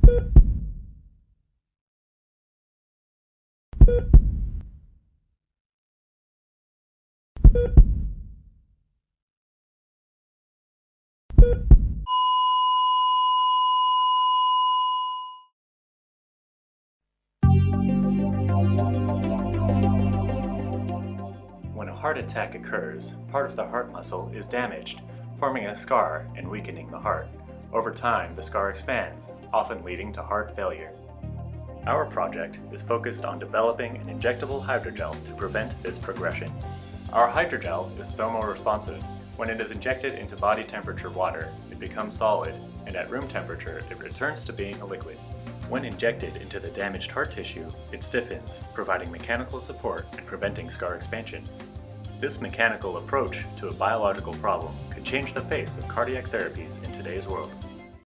When a heart attack occurs, part of the heart muscle is damaged, forming a scar and weakening the heart. Over time, the scar expands, often leading to heart failure. Our project is focused on developing an injectable hydrogel to prevent this progression. Our hydrogel is thermoresponsive. When it is injected into body temperature water, it becomes solid, and at room temperature, it returns to being a liquid. When injected into the damaged heart tissue, it stiffens, providing mechanical support and preventing scar expansion. This mechanical approach to a biological problem could change the face of cardiac therapies in today's world.